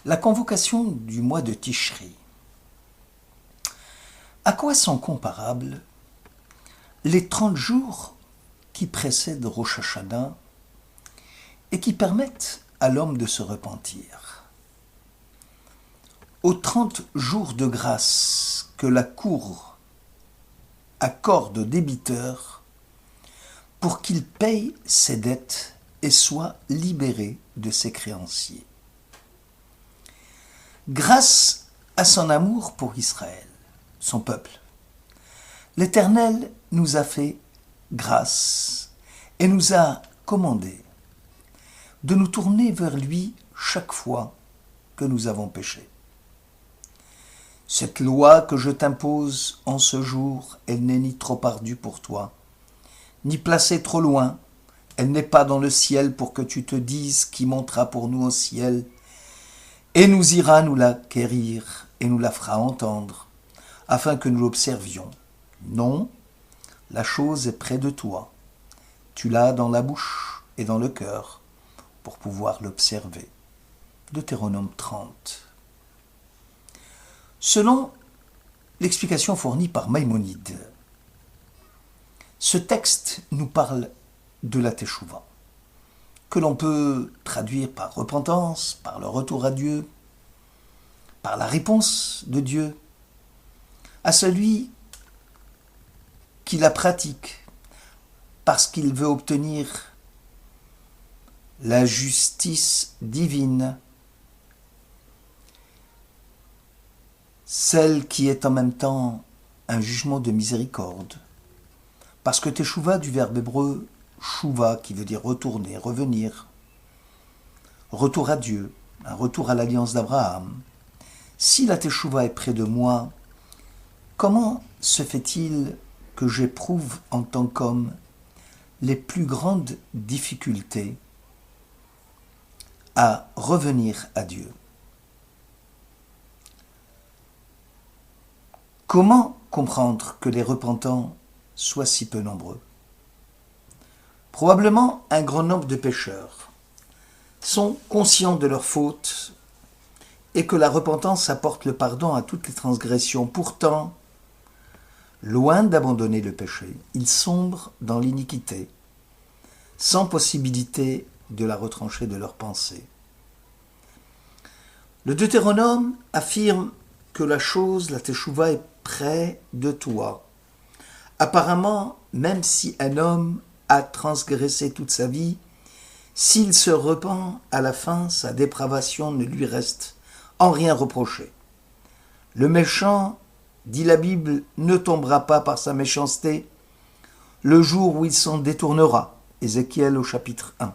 La convocation du mois de Tishri. À quoi sont comparables les 30 jours qui précèdent Rosh Hashanah et qui permettent à l'homme de se repentir? Aux 30 jours de grâce que la Cour accorde au débiteur pour qu'il paye ses dettes et soit libéré de ses créanciers. Grâce à son amour pour Israël, son peuple, l'Éternel nous a fait grâce et nous a commandé de nous tourner vers lui chaque fois que nous avons péché. Cette loi que je t'impose en ce jour, elle n'est ni trop ardue pour toi, ni placée trop loin, elle n'est pas dans le ciel pour que tu te dises qui montera pour nous au ciel, et nous ira nous l'acquérir et nous la fera entendre, afin que nous l'observions. Non, la chose est près de toi. Tu l'as dans la bouche et dans le cœur pour pouvoir l'observer. Deutéronome 30. Selon l'explication fournie par Maïmonide, ce texte nous parle de la Teshuvah, que l'on peut traduire par repentance, par le retour à Dieu, par la réponse de Dieu à celui qui la pratique parce qu'il veut obtenir la justice divine, celle qui est en même temps un jugement de miséricorde, parce que Teshuvah du verbe hébreu Shuva, qui veut dire retourner, revenir, retour à Dieu, un retour à l'alliance d'Abraham. Si la Teshuvah est près de moi, comment se fait-il que j'éprouve en tant qu'homme les plus grandes difficultés à revenir à Dieu? Comment comprendre que les repentants soient si peu nombreux? Probablement un grand nombre de pécheurs sont conscients de leurs fautes et que la repentance apporte le pardon à toutes les transgressions. Pourtant, loin d'abandonner le péché, ils sombrent dans l'iniquité, sans possibilité de la retrancher de leurs pensées. Le Deutéronome affirme que la Teshuvah, est près de toi. Apparemment, même si un homme a transgressé toute sa vie, s'il se repent à la fin, sa dépravation ne lui reste en rien reprochée. Le méchant, dit la Bible, ne tombera pas par sa méchanceté le jour où il s'en détournera. Ézéchiel au chapitre 1.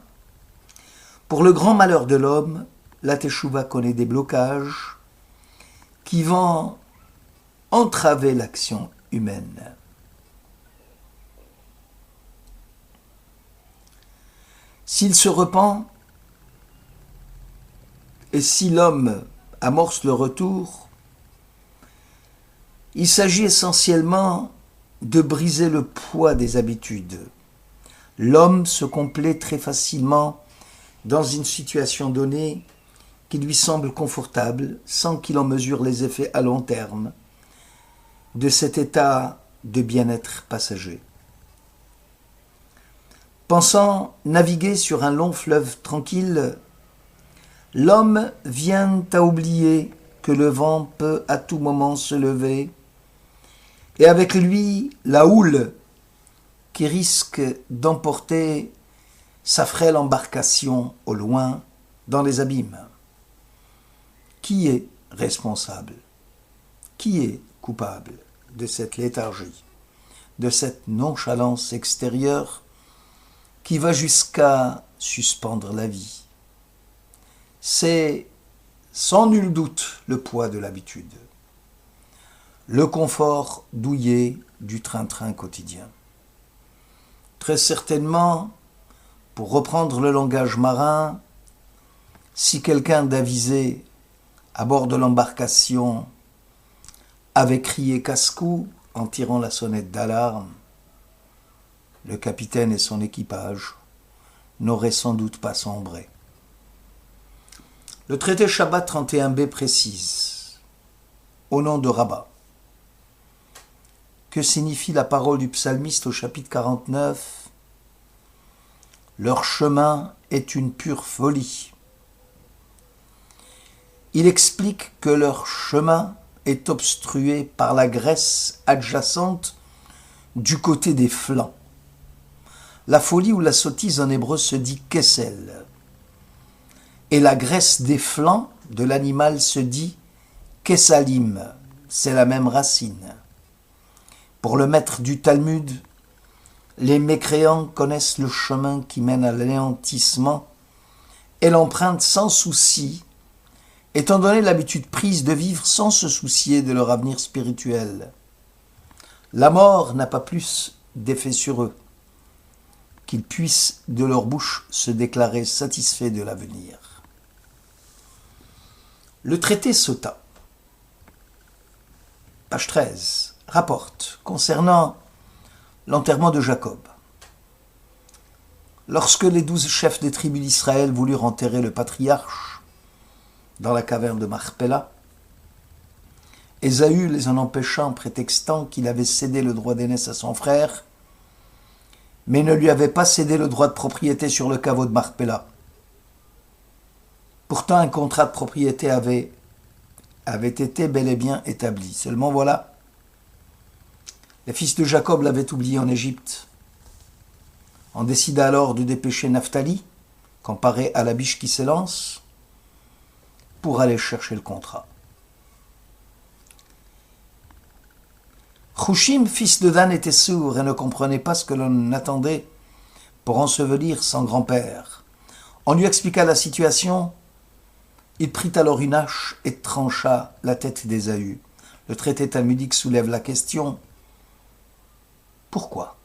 Pour le grand malheur de l'homme, la Teshuvah connaît des blocages qui vont entraver l'action humaine. S'il se repent et si l'homme amorce le retour, il s'agit essentiellement de briser le poids des habitudes. L'homme se complaît très facilement dans une situation donnée qui lui semble confortable sans qu'il en mesure les effets à long terme de cet état de bien-être passager. Pensant naviguer sur un long fleuve tranquille, l'homme vient à oublier que le vent peut à tout moment se lever, et avec lui la houle qui risque d'emporter sa frêle embarcation au loin dans les abîmes. Qui est responsable? Qui est coupable de cette léthargie, de cette nonchalance extérieure qui va jusqu'à suspendre la vie? C'est sans nul doute le poids de l'habitude, le confort douillet du train-train quotidien. Très certainement, pour reprendre le langage marin, si quelqu'un d'avisé à bord de l'embarcation avait crié casse-cou en tirant la sonnette d'alarme, le capitaine et son équipage n'auraient sans doute pas sombré. Le traité Shabbat 31b précise, au nom de Rabbah, que signifie la parole du psalmiste au chapitre 49 ? Leur chemin est une pure folie. Il explique que leur chemin est obstrué par la graisse adjacente du côté des flancs. La folie ou la sottise en hébreu se dit kessel. Et la graisse des flancs de l'animal se dit kessalim. C'est la même racine. Pour le maître du Talmud, les mécréants connaissent le chemin qui mène à l'anéantissement et l'empruntent sans souci, étant donné l'habitude prise de vivre sans se soucier de leur avenir spirituel. La mort n'a pas plus d'effet sur eux qu'ils puissent de leur bouche se déclarer satisfaits de l'avenir. Le traité Sota, page 13, rapporte concernant l'enterrement de Jacob. Lorsque les 12 chefs des tribus d'Israël voulurent enterrer le patriarche dans la caverne de Marpella, Ésaü les en empêchant, prétextant qu'il avait cédé le droit d'aînesse à son frère, mais ne lui avait pas cédé le droit de propriété sur le caveau de Marpella. Pourtant, un contrat de propriété avait été bel et bien établi. Seulement voilà, les fils de Jacob l'avaient oublié en Égypte. On décida alors de dépêcher Naphtali, comparé à la biche qui s'élance, pour aller chercher le contrat. Chushim, fils de Dan, était sourd et ne comprenait pas ce que l'on attendait pour ensevelir son grand-père. On lui expliqua la situation. Il prit alors une hache et trancha la tête d'Ésaü. Le traité talmudique soulève la question. Pourquoi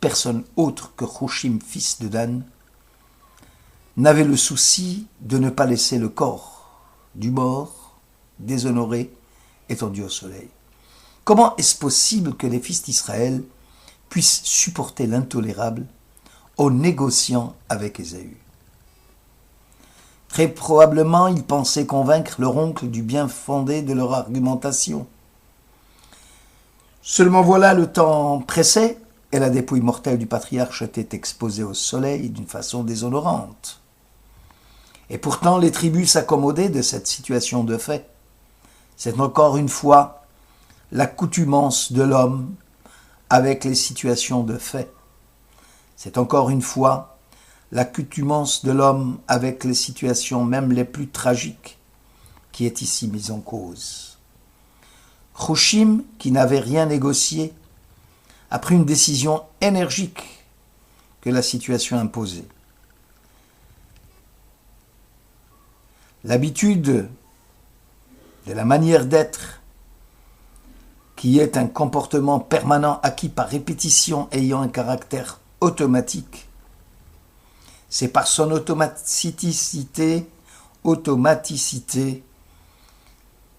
personne autre que Chushim, fils de Dan, n'avait le souci de ne pas laisser le corps du mort, déshonoré, étendu au soleil? Comment est-ce possible que les fils d'Israël puissent supporter l'intolérable en négociant avec Ésaü? Très probablement, ils pensaient convaincre leur oncle du bien fondé de leur argumentation. Seulement voilà, le temps pressait et la dépouille mortelle du patriarche était exposée au soleil d'une façon déshonorante. Et pourtant, les tribus s'accommodaient de cette situation de fait. C'est encore une fois l'accoutumance de l'homme avec les situations de fait. C'est encore une fois l'accoutumance de l'homme avec les situations même les plus tragiques qui est ici mise en cause. Chushim, qui n'avait rien négocié, a pris une décision énergique que la situation imposait. L'habitude de la manière d'être, qui est un comportement permanent acquis par répétition ayant un caractère automatique, c'est par son automaticité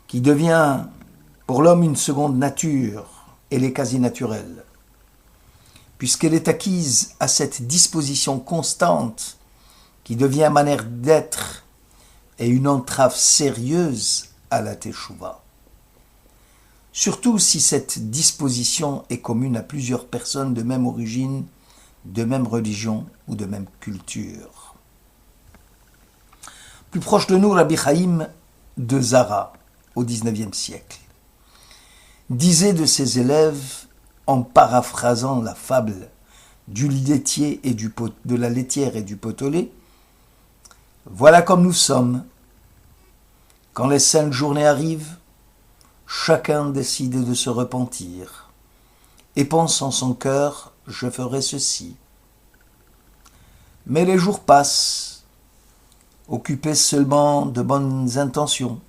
qui devient pour l'homme une seconde nature, elle est quasi naturelle, puisqu'elle est acquise à cette disposition constante qui devient manière d'être et une entrave sérieuse à la teshuva. Surtout si cette disposition est commune à plusieurs personnes de même origine, de même religion ou de même culture. Plus proche de nous, Rabbi Chaim de Zara, au XIXe siècle, disait de ses élèves, en paraphrasant la fable du laitier et de la laitière et du pot-au-lait, « Voilà comme nous sommes. Quand les saintes journées arrivent, chacun décide de se repentir et pense en son cœur « je ferai ceci ». Mais les jours passent, occupés seulement de bonnes intentions,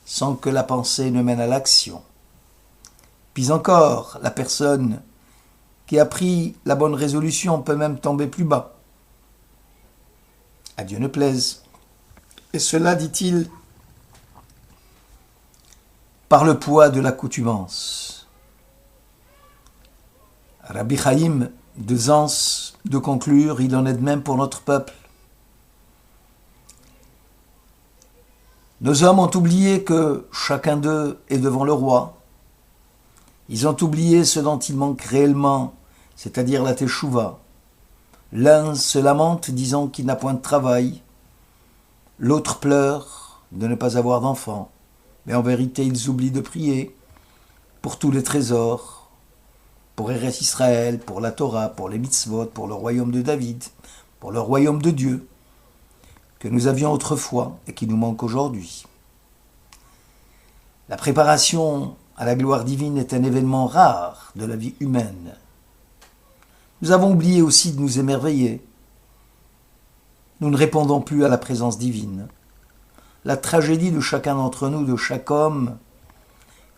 sans que la pensée ne mène à l'action. Puis encore, la personne qui a pris la bonne résolution peut même tomber plus bas. À Dieu ne plaise. Et cela, dit-il, par le poids de l'accoutumance. Rabbi Chaim de Zans de conclure, il en est de même pour notre peuple. Nos hommes ont oublié que chacun d'eux est devant le roi. Ils ont oublié ce dont il manque réellement, c'est-à-dire la teshuva. L'un se lamente disant qu'il n'a point de travail. L'autre pleure de ne pas avoir d'enfant. Mais en vérité, ils oublient de prier pour tous les trésors, pour Eretz Israël, pour la Torah, pour les mitzvot, pour le royaume de David, pour le royaume de Dieu, que nous avions autrefois et qui nous manque aujourd'hui. La préparation à la gloire divine est un événement rare de la vie humaine. Nous avons oublié aussi de nous émerveiller. Nous ne répondons plus à la présence divine. La tragédie de chacun d'entre nous, de chaque homme,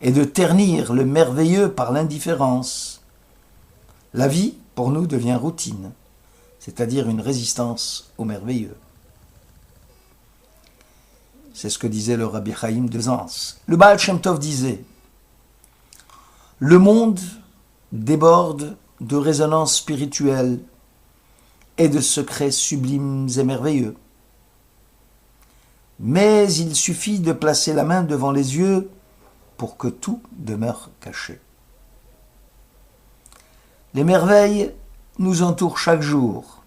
est de ternir le merveilleux par l'indifférence. La vie, pour nous, devient routine, c'est-à-dire une résistance au merveilleux. C'est ce que disait le Rabbi Chaim de Zans. Le Baal Shem Tov disait « Le monde déborde de résonances spirituelles et de secrets sublimes et merveilleux. Mais il suffit de placer la main devant les yeux pour que tout demeure caché. Les merveilles nous entourent chaque jour,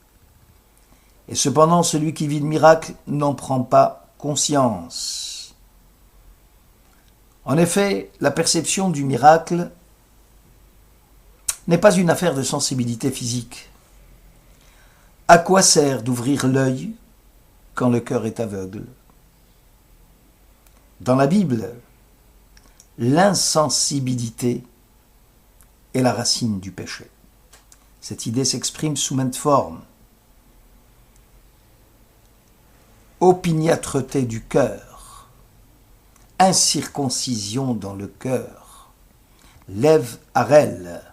et cependant celui qui vit le miracle n'en prend pas conscience. En effet, la perception du miracle n'est pas une affaire de sensibilité physique. À quoi sert d'ouvrir l'œil quand le cœur est aveugle ? Dans la Bible, l'insensibilité est la racine du péché. Cette idée s'exprime sous maintes formes. Opiniâtreté du cœur, incirconcision dans le cœur, lève harel.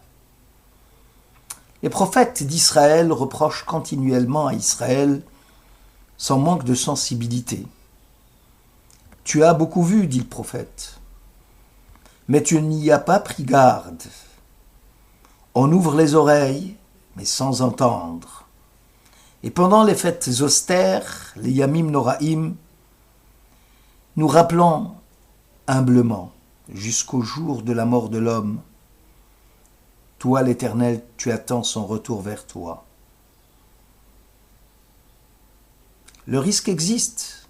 Les prophètes d'Israël reprochent continuellement à Israël son manque de sensibilité. « Tu as beaucoup vu, dit le prophète, mais tu n'y as pas pris garde. On ouvre les oreilles, mais sans entendre. Et pendant les fêtes austères, les Yamim Noraim, nous rappelons humblement, jusqu'au jour de la mort de l'homme, toi, l'Éternel, tu attends son retour vers toi. » Le risque existe,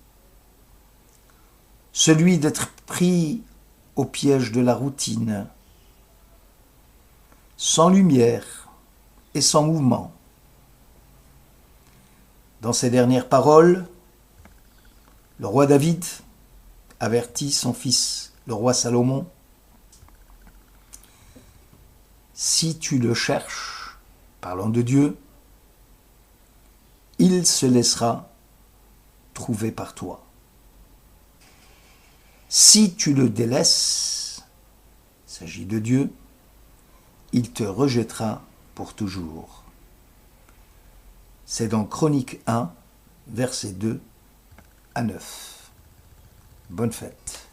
celui d'être pris au piège de la routine, sans lumière et sans mouvement. Dans ses dernières paroles, le roi David avertit son fils, le roi Salomon, « Si tu le cherches, parlant de Dieu, il se laissera trouver par toi. Si tu le délaisses, il s'agit de Dieu, il te rejettera pour toujours. » C'est dans Chronique 1, versets 2 à 9. Bonne fête.